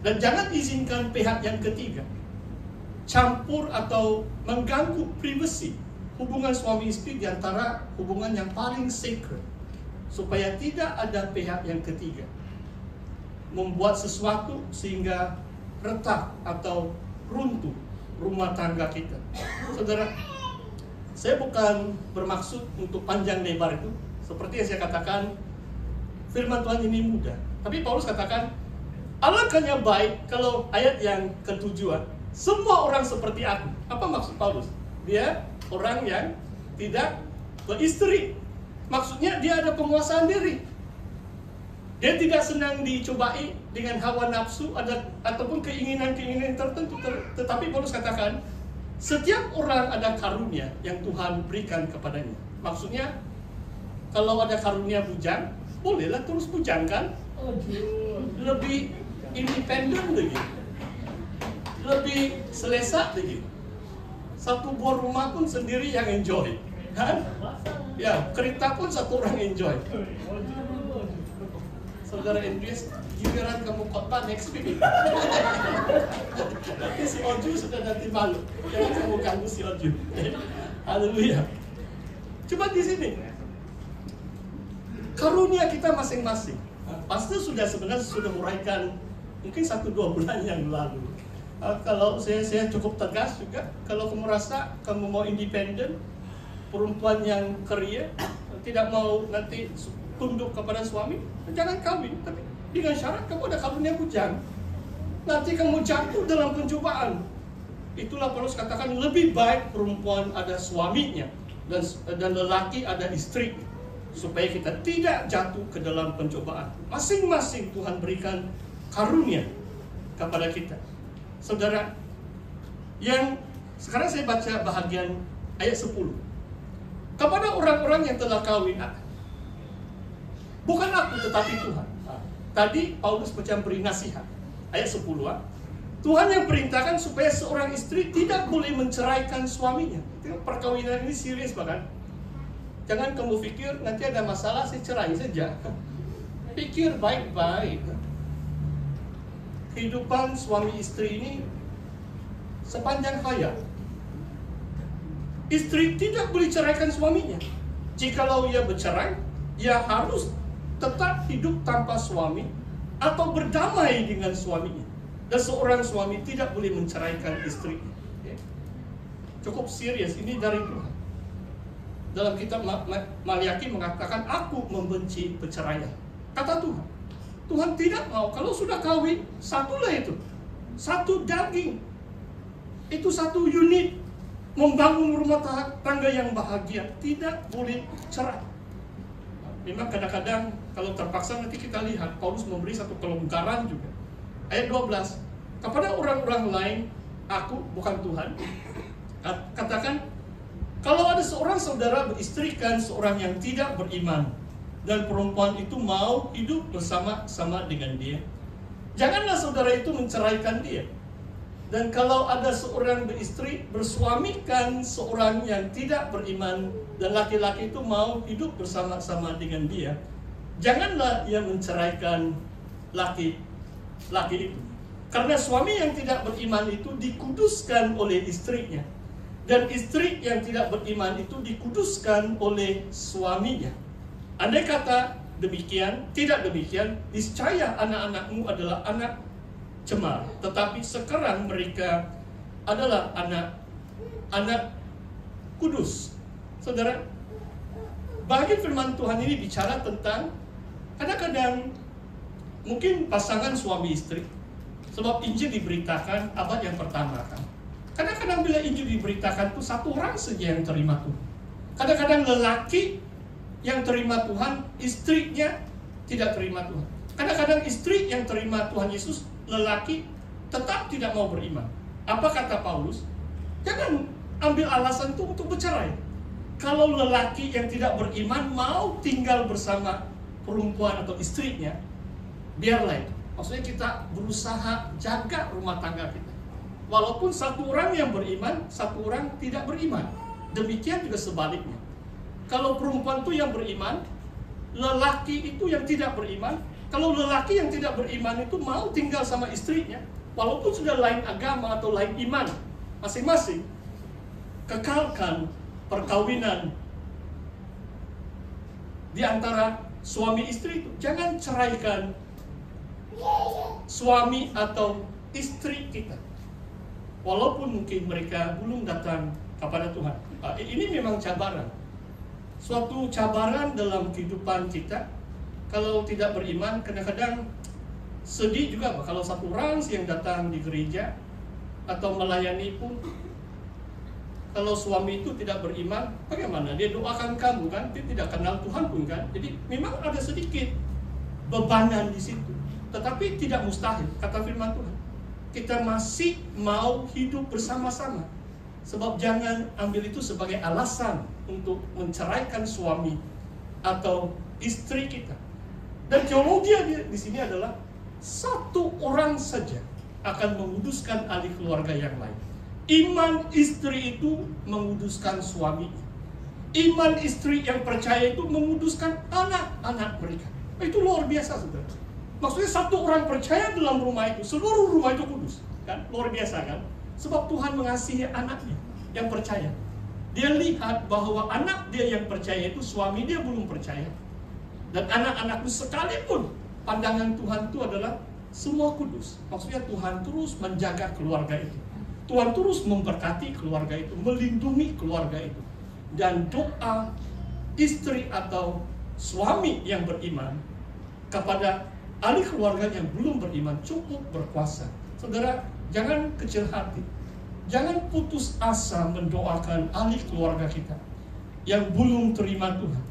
Dan jangan izinkan pihak yang ketiga campur atau mengganggu privasi hubungan suami istri di antara hubungan yang paling sacred, supaya tidak ada pihak yang ketiga membuat sesuatu sehingga retak atau runtuh rumah tangga kita. Saudara, saya bukan bermaksud untuk panjang lebar itu. Seperti yang saya katakan, firman Tuhan ini mudah. Tapi Paulus katakan, alangkahnya baik kalau ayat yang ketujuh, semua orang seperti aku. Apa maksud Paulus? Dia orang yang tidak beristri. Maksudnya dia ada penguasaan diri. Dia tidak senang dicobai dengan hawa nafsu ataupun keinginan-keinginan tertentu. Tetapi Paulus katakan, setiap orang ada karunia yang Tuhan berikan kepadanya. Maksudnya, kalau ada karunia bujang, bolehlah terus bujangkan. Lebih independen lagi, lebih selesa lagi. Satu buah rumah pun sendiri yang enjoy, kan? Ya, kereta pun satu orang enjoy. Saudara Andreas, giliran kamu khotbah next week. Nanti si Oju sudah nanti malu. Jangan kamu ganggu si Oju. Haleluya. Coba di sini. Karunia kita masing-masing. Pastor sebenarnya sudah uraikan mungkin 1-2 bulan yang lalu. Kalau saya cukup tegas juga. Kalau kamu rasa kamu mau independen, perempuan yang ceria, tidak mau nanti tunduk kepada suami, jangan kawin. Tapi dengan syarat kamu ada karunia bujang. Nanti kamu jatuh dalam pencobaan. Itulah Paulus katakan, lebih baik perempuan ada suaminya dan lelaki ada istri, supaya kita tidak jatuh ke dalam pencobaan. Masing-masing Tuhan berikan karunia kepada kita. Saudara, yang sekarang saya baca bahagian ayat 10. Kepada orang-orang yang telah kawin, bukan aku tetapi Tuhan. Tadi Paulus macam beri nasihat. Ayat 10. Tuhan yang perintahkan supaya seorang istri tidak boleh menceraikan suaminya. Perkawinan ini serius bahkan. Jangan kamu pikir nanti ada masalah saya cerai saja. Pikir baik-baik. Kehidupan suami istri ini sepanjang hayat. Istri tidak boleh ceraikan suaminya. Jikalau ia bercerai, ia harus tetap hidup tanpa suami atau berdamai dengan suaminya. Dan seorang suami tidak boleh menceraikan istrinya. Cukup serius, ini dari Tuhan. Dalam kitab Maliaki mengatakan, aku membenci perceraian. Kata Tuhan. Tuhan tidak mau, kalau sudah kawin, satulah itu. Satu daging. Itu satu unit. Membangun rumah tangga yang bahagia. Tidak boleh cerai. Memang kadang-kadang kalau terpaksa nanti kita lihat, Paulus memberi satu kelonggaran juga. Ayat 12. Kepada orang-orang lain, aku bukan Tuhan. Katakan, kalau ada seorang saudara beristrikan seorang yang tidak beriman, dan perempuan itu mau hidup bersama-sama dengan dia, janganlah saudara itu menceraikan dia. Dan kalau ada seorang beristri bersuamikan seorang yang tidak beriman, dan laki-laki itu mau hidup bersama-sama dengan dia, janganlah ia menceraikan laki itu. Karena suami yang tidak beriman itu dikuduskan oleh istrinya, dan istri yang tidak beriman itu dikuduskan oleh suaminya. Andai kata demikian, tidak demikian, niscaya anak-anakmu adalah anak cemar, tetapi sekarang mereka adalah anak kudus. Saudara, bagian firman Tuhan ini bicara tentang kadang-kadang mungkin pasangan suami istri, sebab Injil diberitakan abad yang pertama kan. Kadang-kadang bila Injil diberitakan itu satu orang saja yang terima Tuhan. Kadang-kadang lelaki yang terima Tuhan, istrinya tidak terima Tuhan. Kadang-kadang istri yang terima Tuhan Yesus, lelaki tetap tidak mau beriman. Apa kata Paulus? Jangan ambil alasan itu untuk bercerai. Kalau lelaki yang tidak beriman mau tinggal bersama perempuan atau istrinya, biarlah itu. Maksudnya kita berusaha jaga rumah tangga kita. Walaupun satu orang yang beriman, satu orang tidak beriman. Demikian juga sebaliknya. Kalau perempuan itu yang beriman, lelaki itu yang tidak beriman, Kalau lelaki yang tidak beriman itu mau tinggal sama istrinya, walaupun sudah lain agama atau lain iman masing-masing, kekalkan perkawinan di antara suami istri itu. Jangan ceraikan suami atau istri kita, walaupun mungkin mereka belum datang kepada Tuhan. Ini memang cabaran, suatu cabaran dalam kehidupan kita. Kalau tidak beriman, kadang-kadang sedih juga kalau satu orang yang datang di gereja atau melayani pun, kalau suami itu tidak beriman, bagaimana? Dia doakan kamu kan, dia tidak kenal Tuhan pun kan. Jadi memang ada sedikit bebanan di situ. Tetapi tidak mustahil, kata firman Tuhan. Kita masih mau hidup bersama-sama. Sebab jangan ambil itu sebagai alasan untuk menceraikan suami atau istri kita. Dan teologi di sini adalah satu orang saja akan menguduskan ahli keluarga yang lain. Iman istri itu menguduskan suami. Iman istri yang percaya itu menguduskan anak-anak mereka. Itu luar biasa, saudara. Maksudnya satu orang percaya dalam rumah itu, seluruh rumah itu kudus. Kan? Luar biasa kan? Sebab Tuhan mengasihi anaknya yang percaya. Dia lihat bahwa anak dia yang percaya itu, suami dia belum percaya. Dan anak-anakku sekalipun, pandangan Tuhan itu adalah semua kudus. Maksudnya Tuhan terus menjaga keluarga itu. Tuhan terus memberkati keluarga itu, melindungi keluarga itu. Dan doa istri atau suami yang beriman kepada ahli keluarga yang belum beriman cukup berkuasa. Saudara, jangan kecil hati. Jangan putus asa mendoakan ahli keluarga kita yang belum terima Tuhan.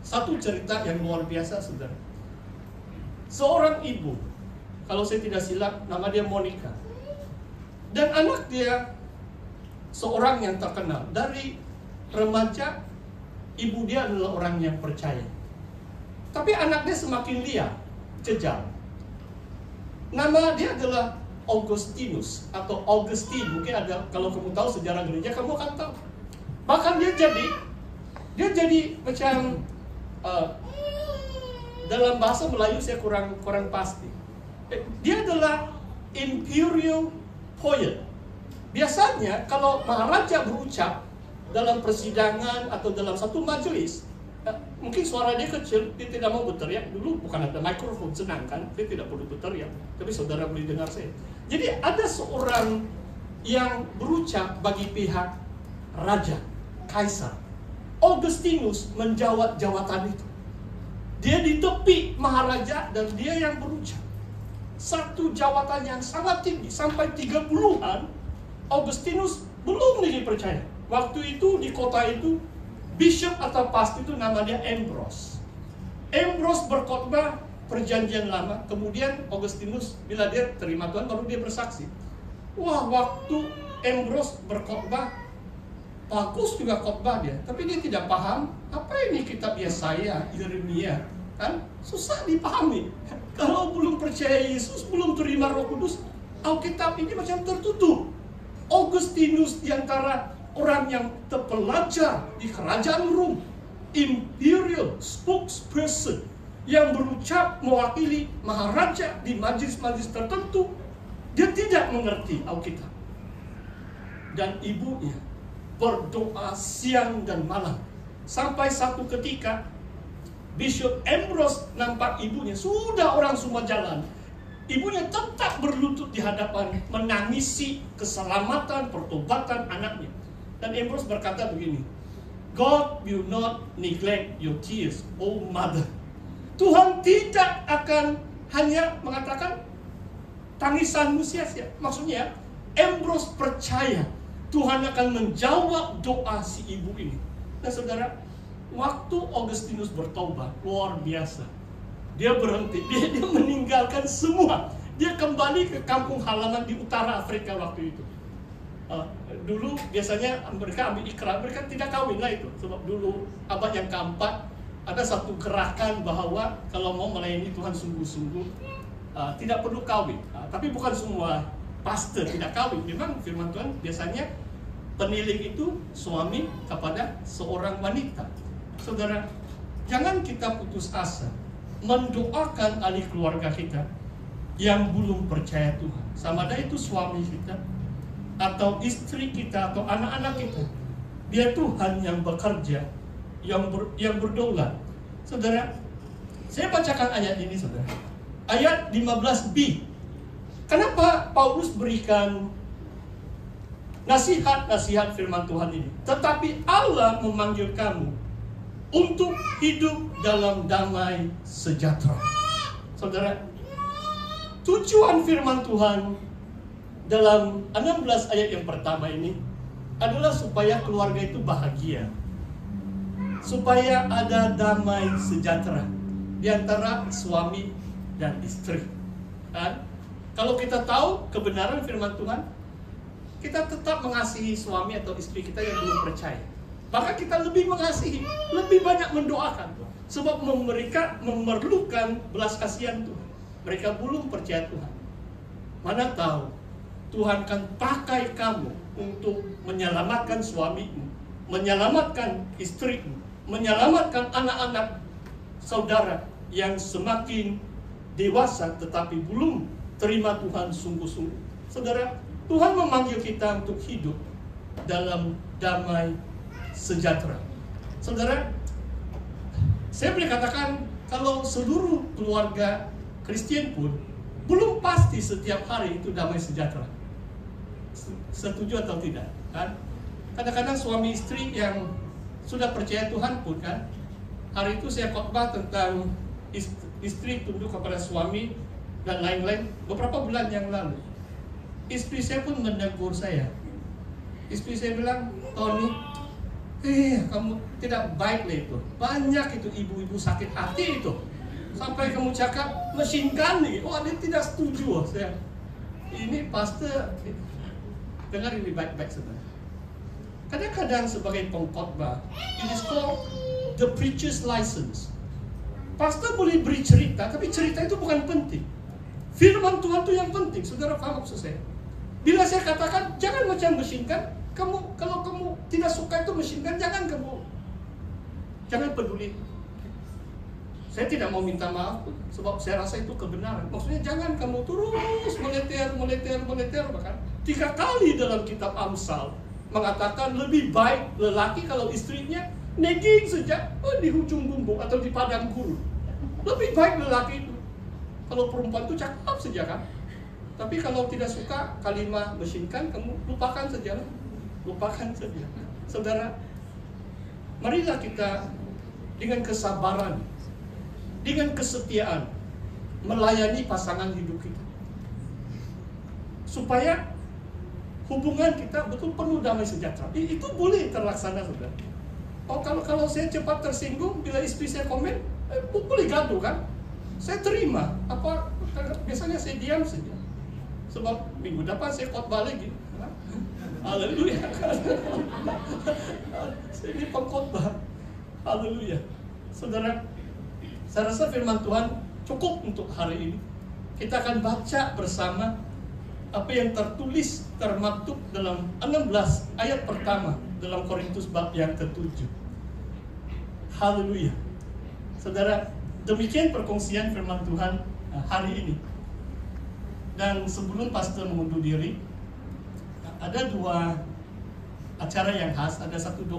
Satu cerita yang luar biasa, saudara. Seorang ibu, kalau saya tidak silap, nama dia Monica. Dan anak dia seorang yang terkenal. Dari remaja, ibu dia adalah orang yang percaya. Tapi anaknya semakin liar, jejak. Nama dia adalah Augustinus atau Augustine. Mungkin ada, kalau kamu tahu sejarah gereja, kamu akan tahu. Bahkan dia jadi macam dalam bahasa Melayu saya kurang pasti. Dia adalah imperial poet. Biasanya kalau maharaja berucap dalam persidangan atau dalam satu majelis, mungkin suara dia kecil, dia tidak mau berteriak. Dulu bukan ada mikrofon, senang kan, dia tidak perlu berteriak. Tapi saudara boleh dengar saya. Jadi ada seorang yang berucap bagi pihak raja, kaisar. Augustinus menjawab jawatan itu. Dia di tepi maharaja dan dia yang berucap. Satu jawatan yang sangat tinggi, sampai 30-an, Augustinus belum dipercaya. Waktu itu di kota itu, bishop atau pastor itu namanya Ambrose. Ambrose berkhotbah perjanjian lama, kemudian Augustinus bila dia terima Tuhan baru dia bersaksi. Wah, waktu Ambrose berkhotbah, bagus juga khotbah dia, tapi dia tidak paham apa ini kitab Yesaya, Yeremia, kan susah dipahami. Kalau belum percaya Yesus, belum terima Roh Kudus, Alkitab ini macam tertutup. Augustinus di antara orang yang terpelajar di kerajaan Rom, imperial spokesperson yang berucap mewakili maharaja di majelis-majelis tertentu, dia tidak mengerti Alkitab. Dan ibunya berdoa siang dan malam. Sampai satu ketika Bishop Ambrose nampak ibunya, sudah orang semua jalan, ibunya tetap berlutut di hadapan, menangisi keselamatan, pertobatan anaknya. Dan Ambrose berkata begini, God will not neglect your tears, oh mother. Tuhan tidak akan hanya mengatakan tangisanmu sia-sia. Maksudnya Ambrose percaya Tuhan akan menjawab doa si ibu ini. Dan saudara, waktu Augustinus bertobat, luar biasa. Dia berhenti, dia meninggalkan semua. Dia kembali ke kampung halaman di utara Afrika waktu itu. Dulu biasanya mereka ambil ikrar, mereka tidak kawin lah itu. Sebab dulu abad yang keempat ada satu gerakan bahwa kalau mau melayani Tuhan sungguh-sungguh tidak perlu kawin. Tapi bukan semua pastor tidak kawin. Memang firman Tuhan biasanya penilik itu suami kepada seorang wanita. Saudara, jangan kita putus asa. mendoakan ahli keluarga kita yang belum percaya Tuhan. Sama ada itu suami kita, atau istri kita, atau anak-anak kita. Biar Tuhan yang bekerja, yang berdaulat. Saudara, saya bacakan ayat ini, saudara. Ayat 15b. Kenapa Paulus berikan nasihat firman Tuhan ini? Tetapi Allah memanggil kamu untuk hidup dalam damai sejahtera. Saudara, tujuan firman Tuhan dalam 16 ayat yang pertama ini adalah supaya keluarga itu bahagia, supaya ada damai sejahtera di antara suami dan istri. Kan? Kalau kita tahu kebenaran firman Tuhan, kita tetap mengasihi suami atau istri kita yang belum percaya. Maka kita lebih mengasihi, lebih banyak mendoakan. Sebab mereka memerlukan belas kasihan Tuhan. Mereka belum percaya Tuhan. Mana tahu Tuhan akan pakai kamu untuk menyelamatkan suamimu, menyelamatkan istrimu, menyelamatkan anak-anak saudara yang semakin dewasa tetapi belum terima Tuhan sungguh-sungguh. Saudara, Tuhan memanggil kita untuk hidup dalam damai sejahtera. Saudara, saya boleh katakan kalau seluruh keluarga Kristen pun belum pasti setiap hari itu damai sejahtera. Setuju atau tidak? Kan? Kadang-kadang suami istri yang sudah percaya Tuhan pun kan, hari itu saya khotbah tentang istri tunduk kepada suami dan lain-lain beberapa bulan yang lalu. Istri saya pun menegur saya. Istri saya bilang, Tony, kamu tidak baik lah itu. Banyak itu ibu-ibu sakit hati itu. Sampai kamu cakap mesin gun nih. Oh, dia tidak setuju. Saya, ini pastor, dengar ini baik-baik sebenarnya. Kadang-kadang sebagai pengkhotbah, it is called the preacher's license. Pastor boleh beri cerita, tapi cerita itu bukan penting. Firman Tuhan itu yang penting. Saudara paham maksud saya? Bila saya katakan jangan macam mesin gun, kalau kamu tidak suka itu mesin gun, jangan peduli. Saya tidak mau minta maaf sebab saya rasa itu kebenaran. Maksudnya jangan kamu terus meleter bahkan 3 kali dalam kitab Amsal mengatakan lebih baik lelaki kalau istrinya negging sejak di ujung bumbung atau di padang gurun. Lebih baik lelaki itu. Kalau perempuan itu cakap saja kan. Tapi kalau tidak suka kalimat mesinkan, kamu lupakan saja. Lupakan saja. Saudara, marilah kita dengan kesabaran, dengan kesetiaan melayani pasangan hidup kita. Supaya hubungan kita betul penuh damai sejahtera. Itu boleh terlaksana, saudara. Oh, kalau saya cepat tersinggung bila istri saya komen, boleh gaduh kan? Saya terima. Biasanya saya diam saja. Sebab minggu depan saya khotbah lagi. Haleluya. Ini pengkhotbah. Haleluya. Saudara, saya rasa firman Tuhan cukup untuk hari ini. Kita akan baca bersama apa yang termaktub dalam 16 ayat pertama dalam Korintus bab yang ke-7. Haleluya. Saudara, demikian perkongsian firman Tuhan hari ini. Dan sebelum pastor mengundur diri, ada 2 acara yang khas. Ada satu doa